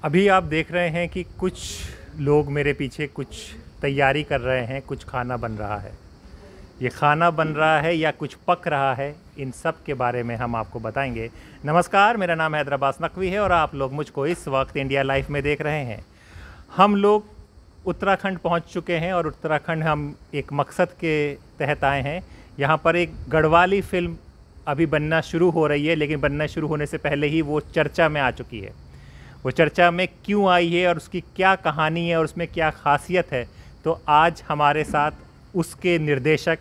अभी आप देख रहे हैं कि कुछ लोग मेरे पीछे कुछ तैयारी कर रहे हैं, कुछ खाना बन रहा है। ये खाना बन रहा है या कुछ पक रहा है, इन सब के बारे में हम आपको बताएंगे। नमस्कार, मेरा नाम हैदराबाद नकवी है और आप लोग मुझको इस वक्त इंडिया लाइफ में देख रहे हैं। हम लोग उत्तराखंड पहुंच चुके हैं और उत्तराखंड हम एक मकसद के तहत आए हैं। यहाँ पर एक गढ़वाली फ़िल्म अभी बनना शुरू हो रही है, लेकिन बनना शुरू होने से पहले ही वो चर्चा में आ चुकी है। वो चर्चा में क्यों आई है और उसकी क्या कहानी है और उसमें क्या खासियत है, तो आज हमारे साथ उसके निर्देशक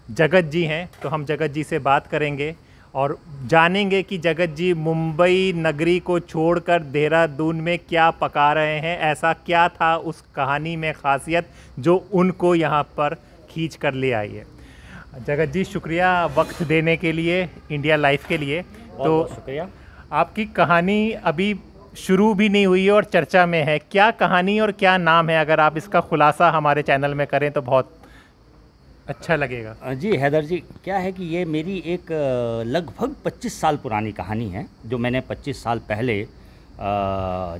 जगत जी हैं। तो हम जगत जी से बात करेंगे और जानेंगे कि जगत जी मुंबई नगरी को छोड़कर देहरादून में क्या पका रहे हैं, ऐसा क्या था उस कहानी में खासियत जो उनको यहाँ पर खींच कर ले आई है। जगत जी, शुक्रिया वक्त देने के लिए इंडिया लाइफ के लिए। तो शुक्रिया। आपकी कहानी अभी शुरू भी नहीं हुई है और चर्चा में है। क्या कहानी और क्या नाम है, अगर आप इसका खुलासा हमारे चैनल में करें तो बहुत अच्छा लगेगा। जी हैदर जी, क्या है कि ये मेरी एक लगभग 25 साल पुरानी कहानी है, जो मैंने 25 साल पहले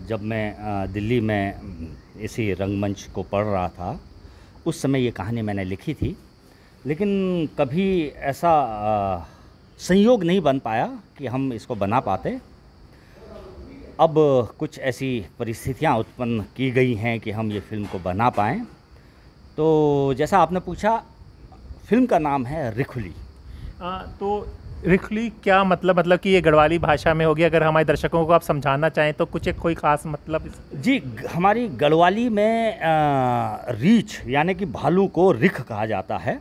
जब मैं दिल्ली में इसी रंगमंच को पढ़ रहा था, उस समय ये कहानी मैंने लिखी थी। लेकिन कभी ऐसा संयोग नहीं बन पाया कि हम इसको बना पाते। अब कुछ ऐसी परिस्थितियां उत्पन्न की गई हैं कि हम ये फ़िल्म को बना पाएँ। तो जैसा आपने पूछा, फ़िल्म का नाम है रिखुली। तो रिखुली क्या मतलब कि ये गढ़वाली भाषा में होगी? अगर हमारे दर्शकों को आप समझाना चाहें तो कुछ एक कोई ख़ास मतलब। जी, हमारी गढ़वाली में रीछ यानी कि भालू को रिख कहा जाता है।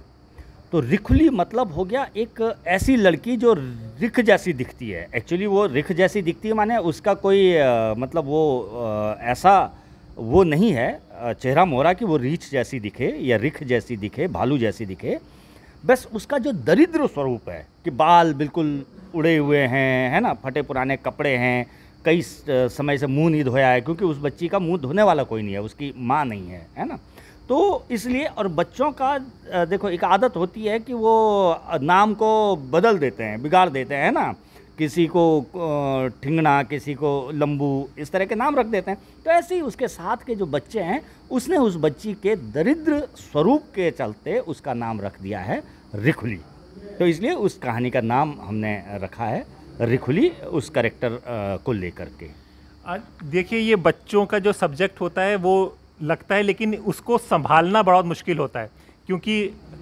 तो रिखुली मतलब हो गया एक ऐसी लड़की जो रिख जैसी दिखती है। एक्चुअली वो रिख जैसी दिखती है, माने उसका कोई मतलब वो ऐसा वो नहीं है चेहरा मोहरा कि वो रीछ जैसी दिखे या रिख जैसी दिखे, भालू जैसी दिखे। बस उसका जो दरिद्र स्वरूप है कि बाल बिल्कुल उड़े हुए हैं, है ना, फटे पुराने कपड़े हैं, कई समय से मुंह नहीं धोया है, क्योंकि उस बच्ची का मुंह धोने वाला कोई नहीं है, उसकी माँ नहीं है ना। तो इसलिए, और बच्चों का देखो एक आदत होती है कि वो नाम को बदल देते हैं, बिगाड़ देते हैं ना, किसी को ठिंगना, किसी को लंबू, इस तरह के नाम रख देते हैं। तो ऐसे ही उसके साथ के जो बच्चे हैं, उसने उस बच्ची के दरिद्र स्वरूप के चलते उसका नाम रख दिया है रिखुली। तो इसलिए उस कहानी का नाम हमने रखा है रिखुली, उस कैरेक्टर को लेकर के। देखिए, ये बच्चों का जो सब्जेक्ट होता है वो लगता है, लेकिन उसको संभालना बहुत मुश्किल होता है, क्योंकि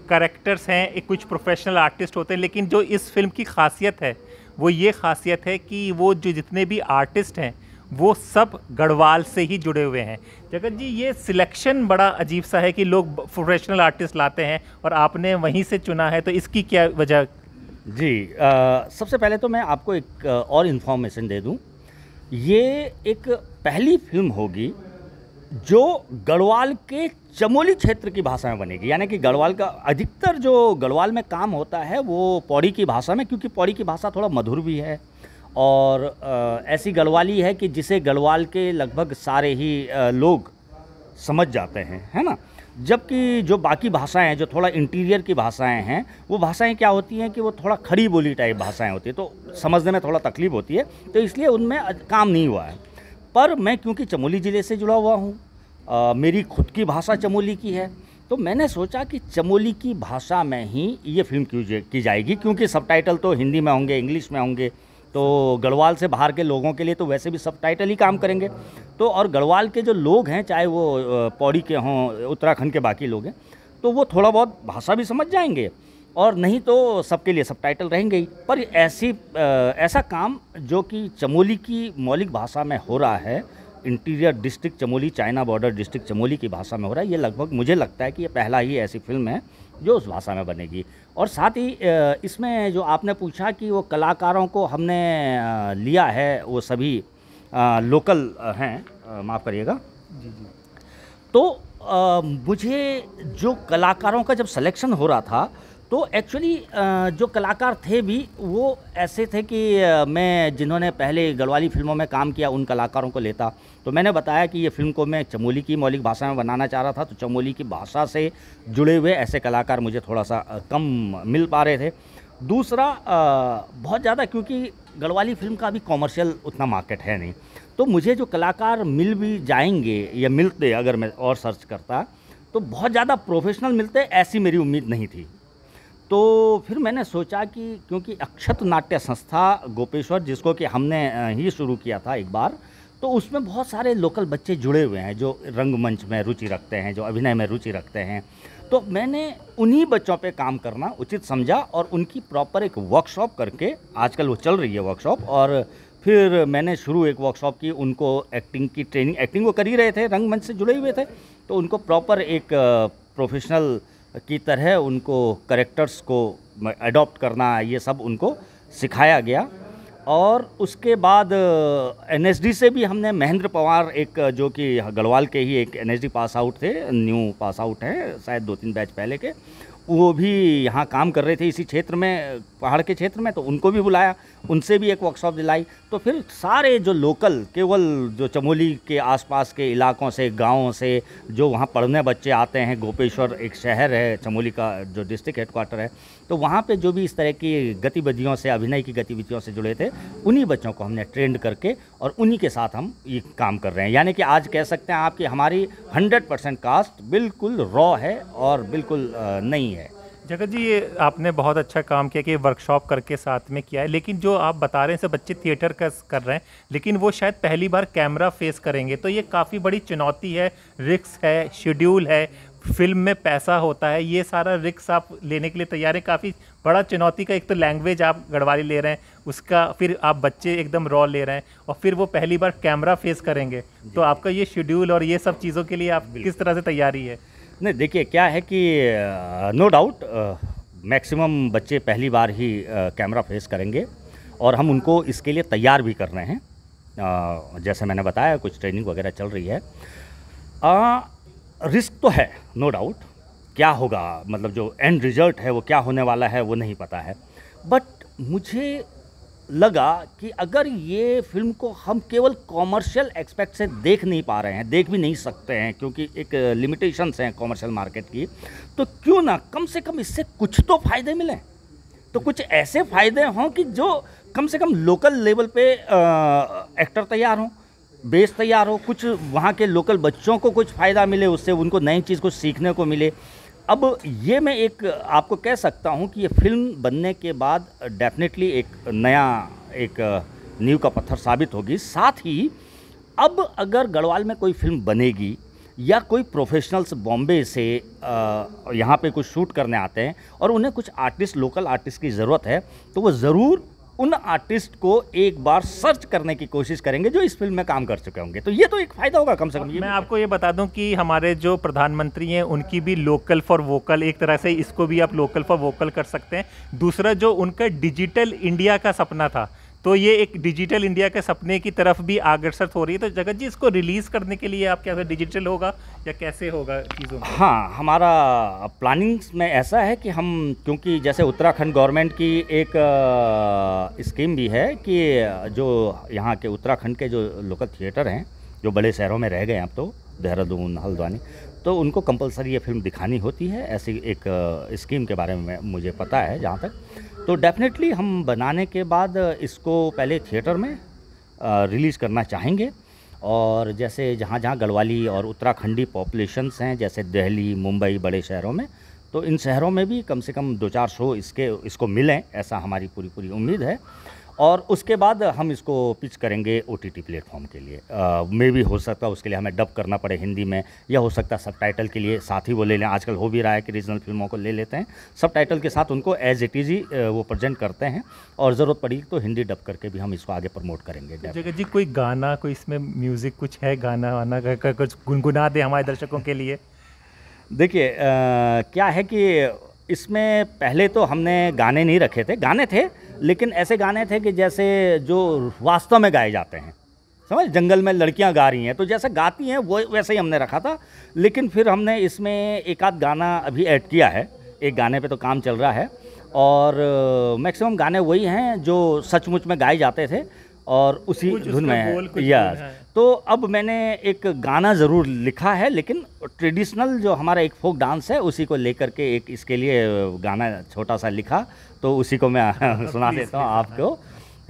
कैरेक्टर्स हैं, एक कुछ प्रोफेशनल आर्टिस्ट होते हैं। लेकिन जो इस फिल्म की खासियत है वो ये खासियत है कि वो जो जितने भी आर्टिस्ट हैं वो सब गढ़वाल से ही जुड़े हुए हैं। जगत जी, ये सिलेक्शन बड़ा अजीब सा है कि लोग प्रोफेशनल आर्टिस्ट लाते हैं और आपने वहीं से चुना है, तो इसकी क्या वजह? जी, सबसे पहले तो मैं आपको एक और इन्फॉर्मेशन दे दूं। ये एक पहली फिल्म होगी जो गढ़वाल के चमोली क्षेत्र की भाषा में बनेगी। यानी कि गढ़वाल का अधिकतर जो गढ़वाल में काम होता है वो पौड़ी की भाषा में, क्योंकि पौड़ी की भाषा थोड़ा मधुर भी है और ऐसी गढ़वाली है कि जिसे गढ़वाल के लगभग सारे ही लोग समझ जाते हैं, है ना। जबकि जो बाकी भाषाएं हैं, जो थोड़ा इंटीरियर की भाषाएं हैं, वो भाषाएं क्या होती हैं कि वो थोड़ा खड़ी बोली टाइप भाषाएं होती है, तो समझने में थोड़ा तकलीफ होती है, तो इसलिए उनमें काम नहीं हुआ है। पर मैं क्योंकि चमोली ज़िले से जुड़ा हुआ हूँ, मेरी खुद की भाषा चमोली की है, तो मैंने सोचा कि चमोली की भाषा में ही ये फिल्म की जाएगी, क्योंकि सबटाइटल तो हिंदी में होंगे, इंग्लिश में होंगे, तो गढ़वाल से बाहर के लोगों के लिए तो वैसे भी सबटाइटल ही काम करेंगे। तो और गढ़वाल के जो लोग हैं, चाहे वो पौड़ी के हों, उत्तराखंड के बाकी लोग हैं, तो वो थोड़ा बहुत भाषा भी समझ जाएंगे, और नहीं तो सबके लिए सबटाइटल रहेंगे ही। पर ऐसा काम जो कि चमोली की मौलिक भाषा में हो रहा है, interior district Chamoli, China border district Chamoli की भाषा में हो रहा है, ये लगभग मुझे लगता है कि ये पहला ही ऐसी फिल्म है जो उस भाषा में बनेगी। और साथ ही इसमें जो आपने पूछा कि वो कलाकारों को हमने लिया है, वो सभी लोकल हैं, माफ़ करिएगा जी। तो मुझे जो कलाकारों का जब सिलेक्शन हो रहा था, तो एक्चुअली जो कलाकार थे भी वो ऐसे थे कि मैं जिन्होंने पहले गढ़वाली फिल्मों में काम किया उन कलाकारों को लेता। तो मैंने बताया कि ये फिल्म को मैं चमोली की मौलिक भाषा में बनाना चाह रहा था, तो चमोली की भाषा से जुड़े हुए ऐसे कलाकार मुझे थोड़ा सा कम मिल पा रहे थे। दूसरा बहुत ज़्यादा, क्योंकि गढ़वाली फिल्म का अभी कॉमर्शियल उतना मार्केट है नहीं, तो मुझे जो कलाकार मिल भी जाएंगे या मिलते, अगर मैं और सर्च करता तो बहुत ज़्यादा प्रोफेशनल मिलते, ऐसी मेरी उम्मीद नहीं थी। तो फिर मैंने सोचा कि क्योंकि अक्षत नाट्य संस्था गोपेश्वर, जिसको कि हमने ही शुरू किया था एक बार, तो उसमें बहुत सारे लोकल बच्चे जुड़े हुए हैं जो रंगमंच में रुचि रखते हैं, जो अभिनय में रुचि रखते हैं। तो मैंने उन्हीं बच्चों पे काम करना उचित समझा और उनकी प्रॉपर एक वर्कशॉप करके, आजकल वो चल रही है वर्कशॉप, और फिर मैंने शुरू एक वर्कशॉप की, उनको एक्टिंग की ट्रेनिंग, एक्टिंग वो कर ही रहे थे, रंगमंच से जुड़े हुए थे, तो उनको प्रॉपर एक प्रोफेशनल की तरह उनको कैरेक्टर्स को अडॉप्ट करना, ये सब उनको सिखाया गया। और उसके बाद एनएसडी से भी हमने महेंद्र पवार, एक जो कि गढ़वाल के ही एक एनएसडी पास आउट थे, न्यू पास आउट हैं, शायद 2-3 बैच पहले के, वो भी यहाँ काम कर रहे थे इसी क्षेत्र में, पहाड़ के क्षेत्र में, तो उनको भी बुलाया, उनसे भी एक वर्कशॉप दिलाई। तो फिर सारे जो लोकल, केवल जो चमोली के आसपास के इलाकों से, गाँवों से जो वहाँ पढ़ने बच्चे आते हैं, गोपेश्वर एक शहर है चमोली का जो डिस्ट्रिक्ट हेडक्वार्टर है, तो वहाँ पे जो भी इस तरह की गतिविधियों से, अभिनय की गतिविधियों से जुड़े थे, उन्हीं बच्चों को हमने ट्रेंड करके और उन्हीं के साथ हम ये काम कर रहे हैं। यानी कि आज कह सकते हैं आप कि हमारी 100% कास्ट बिल्कुल रॉ है और बिल्कुल नई है। जगत जी, ये आपने बहुत अच्छा काम किया कि वर्कशॉप करके साथ में किया है, लेकिन जो आप बता रहे हैं सब बच्चे थिएटर का कर रहे हैं, लेकिन वो शायद पहली बार कैमरा फेस करेंगे, तो ये काफ़ी बड़ी चुनौती है, रिस्क है, शेड्यूल है, फिल्म में पैसा होता है, ये सारा रिस्क आप लेने के लिए तैयार हैं। काफ़ी बड़ा चुनौती का, एक तो लैंग्वेज आप गढ़वाली ले रहे हैं, उसका फिर आप बच्चे एकदम रॉ ले रहे हैं, और फिर वो पहली बार कैमरा फेस करेंगे, तो आपका ये शेड्यूल और ये सब चीज़ों के लिए आप किस तरह से तैयारी है? नहीं, देखिए क्या है कि नो डाउट मैक्सिमम बच्चे पहली बार ही कैमरा फेस करेंगे और हम उनको इसके लिए तैयार भी कर रहे हैं। जैसे मैंने बताया, कुछ ट्रेनिंग वगैरह चल रही है। रिस्क तो है नो डाउट, क्या होगा, मतलब जो एंड रिजल्ट है वो क्या होने वाला है वो नहीं पता है। बट मुझे लगा कि अगर ये फिल्म को हम केवल कॉमर्शियल एक्सपेक्ट से देख नहीं पा रहे हैं, देख भी नहीं सकते हैं क्योंकि एक लिमिटेशंस हैं कॉमर्शियल मार्केट की, तो क्यों ना कम से कम इससे कुछ तो फ़ायदे मिलें। तो कुछ ऐसे फ़ायदे हों कि जो कम से कम लोकल लेवल पे एक्टर तैयार हों, बेस तैयार हो, कुछ वहाँ के लोकल बच्चों को कुछ फ़ायदा मिले, उससे उनको नई चीज़ को सीखने को मिले। अब ये मैं एक आपको कह सकता हूँ कि ये फिल्म बनने के बाद डेफिनेटली एक नया एक नींव का पत्थर साबित होगी। साथ ही अब अगर गढ़वाल में कोई फिल्म बनेगी या कोई प्रोफेशनल्स बॉम्बे से यहाँ पे कुछ शूट करने आते हैं और उन्हें कुछ आर्टिस्ट, लोकल आर्टिस्ट की ज़रूरत है, तो वो ज़रूर उन आर्टिस्ट को एक बार सर्च करने की कोशिश करेंगे जो इस फिल्म में काम कर चुके होंगे। तो ये तो एक फ़ायदा होगा कम से कम। मैं आपको ये बता दूं कि हमारे जो प्रधानमंत्री हैं उनकी भी लोकल फॉर वोकल, एक तरह से इसको भी आप लोकल फॉर वोकल कर सकते हैं। दूसरा, जो उनका डिजिटल इंडिया का सपना था, तो ये एक डिजिटल इंडिया के सपने की तरफ भी अग्रसर हो रही है। तो जगत जी, इसको रिलीज़ करने के लिए आप क्या डिजिटल होगा या कैसे होगा चीज़ों में? हाँ, हमारा प्लानिंग्स में ऐसा है कि हम, क्योंकि जैसे उत्तराखंड गवर्नमेंट की एक स्कीम भी है कि जो यहाँ के उत्तराखंड के जो लोकल थिएटर हैं जो बड़े शहरों में रह गए हैं अब तो, देहरादून, हल्द्वानी, तो उनको कंपलसरी ये फिल्म दिखानी होती है। ऐसी एक स्कीम के बारे में मुझे पता है जहाँ तक। तो डेफिनेटली हम बनाने के बाद इसको पहले थिएटर में रिलीज़ करना चाहेंगे। और जैसे जहाँ जहाँ गढ़वाली और उत्तराखंडी पॉपुलेशंस हैं, जैसे दिल्ली, मुंबई, बड़े शहरों में, तो इन शहरों में भी कम से कम 2-4 शो इसको मिलें, ऐसा हमारी पूरी उम्मीद है। और उसके बाद हम इसको पिच करेंगे OTT प्लेटफॉर्म के लिए। मे भी हो सकता है उसके लिए हमें डब करना पड़े हिंदी में, या हो सकता है सबटाइटल के लिए साथ ही वो ले लें। आजकल हो भी रहा है कि रीजनल फिल्मों को ले लेते हैं, सबटाइटल के साथ उनको एज इट इज़ ही वो प्रेजेंट करते हैं, और ज़रूरत पड़ी तो हिंदी डब करके भी हम इसको आगे प्रमोट करेंगे। जगत जी, कोई गाना, कोई इसमें म्यूज़िक कुछ है, गाना वाना का कुछ गुनगुना दे हमारे दर्शकों के लिए? देखिए क्या है कि इसमें पहले तो हमने गाने नहीं रखे थे, गाने थे लेकिन ऐसे गाने थे कि जैसे जो वास्तव में गाए जाते हैं, समझ, जंगल में लड़कियां गा रही हैं तो जैसे गाती हैं वो वैसे ही हमने रखा था। लेकिन फिर हमने इसमें एक आध गाना अभी ऐड किया है, एक गाने पे तो काम चल रहा है, और मैक्सिमम गाने वही हैं जो सचमुच में गाए जाते थे और उसी धुन में है। यस, तो अब मैंने एक गाना ज़रूर लिखा है, लेकिन ट्रेडिशनल जो हमारा एक फोक डांस है उसी को लेकर के एक इसके लिए गाना छोटा सा लिखा, तो उसी को मैं सुना देता हूँ आपको,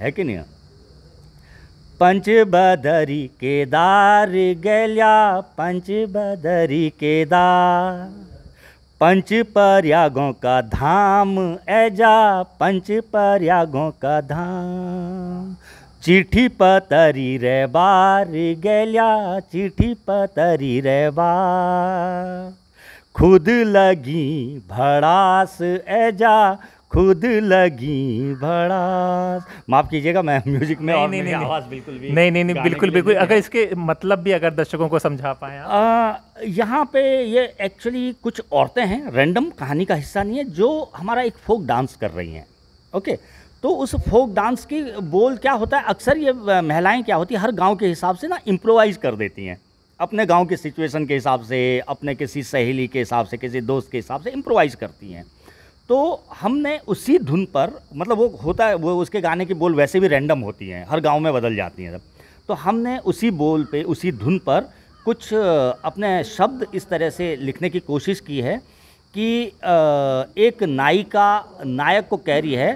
है कि नहीं। पंच बदरी केदार गेल्या पंच बदरी केदार, पंच प्रयागों का धाम ऐजा पंच प्रयागों का धाम, चिट्ठी पतरी रे बार गेल्या चिट्ठी पतरी रे बार, खुद लगी भड़ास ऐजा खुद लगी भड़ास। माफ़ कीजिएगा, मैं म्यूजिक में नहीं, आवाज़ बिल्कुल भी नहीं बिल्कुल अगर इसके मतलब भी अगर दर्शकों को समझा पाए आप। यहाँ पे ये एक्चुअली कुछ औरतें हैं, रैंडम कहानी का हिस्सा नहीं है, जो हमारा एक फोक डांस कर रही हैं। ओके, तो उस फोक डांस की बोल क्या होता है, अक्सर ये महिलाएं क्या होती है हर गांव के हिसाब से ना इम्प्रोवाइज़ कर देती हैं, अपने गांव के सिचुएशन के हिसाब से, अपने किसी सहेली के हिसाब से, किसी दोस्त के हिसाब से इम्प्रोवाइज़ करती हैं। तो हमने उसी धुन पर, मतलब वो होता है, वो उसके गाने की बोल वैसे भी रैंडम होती हैं, हर गांव में बदल जाती हैं सब, तो हमने उसी बोल पे उसी धुन पर कुछ अपने शब्द इस तरह से लिखने की कोशिश की है कि एक नायिका नायक को कह रही है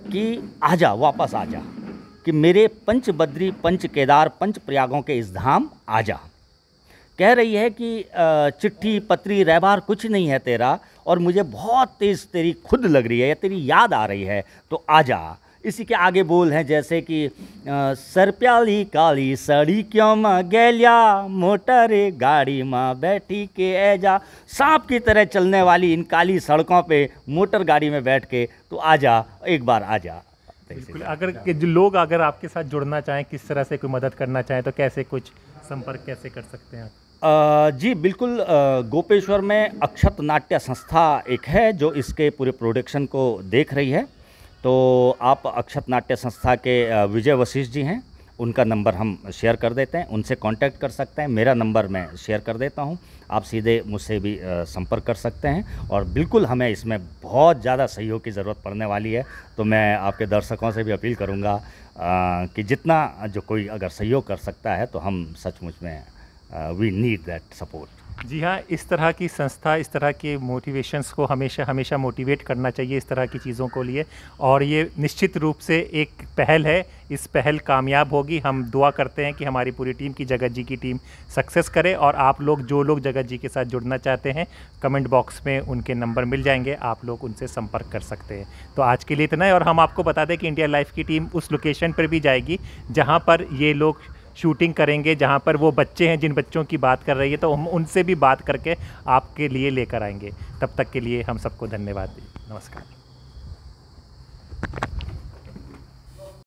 कि आजा, वापस आजा, कि मेरे पंच बद्री पंच केदार पंच प्रयागों के इस धाम आजा। कह रही है कि चिट्ठी पत्री रहबार कुछ नहीं है तेरा, और मुझे बहुत तेज़ तेरी खुद लग रही है या तेरी याद आ रही है, तो आजा। इसी के आगे बोल हैं जैसे कि सर प्याली काली सड़ी क्यों माँ गैलिया मोटर गाड़ी माँ बैठी के ऐजा, सांप की तरह चलने वाली इन काली सड़कों पे मोटर गाड़ी में बैठ के तो आजा, एक बार आजा। बिल्कुल, अगर जो लोग अगर आपके साथ जुड़ना चाहें, किस तरह से कोई मदद करना चाहें, तो कैसे कुछ संपर्क कैसे कर सकते हैं आप? जी बिल्कुल, गोपेश्वर में अक्षत नाट्य संस्था एक है जो इसके पूरे प्रोडक्शन को देख रही है। तो आप अक्षत नाट्य संस्था के विजय वशिष्ठ जी हैं, उनका नंबर हम शेयर कर देते हैं, उनसे कांटेक्ट कर सकते हैं। मेरा नंबर मैं शेयर कर देता हूं, आप सीधे मुझसे भी संपर्क कर सकते हैं। और बिल्कुल हमें इसमें बहुत ज़्यादा सहयोग की ज़रूरत पड़ने वाली है, तो मैं आपके दर्शकों से भी अपील करूँगा कि जितना जो कोई अगर सहयोग कर सकता है तो हम सचमुच में वी नीड दैट सपोर्ट। जी हाँ, इस तरह की संस्था, इस तरह के मोटिवेशंस को हमेशा मोटिवेट करना चाहिए इस तरह की चीज़ों को लिए, और ये निश्चित रूप से एक पहल है, इस पहल कामयाब होगी। हम दुआ करते हैं कि हमारी पूरी टीम की, जगत जी की टीम सक्सेस करे, और आप लोग जो लोग जगत जी के साथ जुड़ना चाहते हैं, कमेंट बॉक्स में उनके नंबर मिल जाएंगे, आप लोग उनसे संपर्क कर सकते हैं। तो आज के लिए इतना है, और हम आपको बता दें कि इंडिया लाइफ की टीम उस लोकेशन पर भी जाएगी जहाँ पर ये लोग शूटिंग करेंगे, जहाँ पर वो बच्चे हैं जिन बच्चों की बात कर रही है, तो हम उनसे भी बात करके आपके लिए लेकर आएंगे। तब तक के लिए हम सबको धन्यवाद दें। नमस्कार।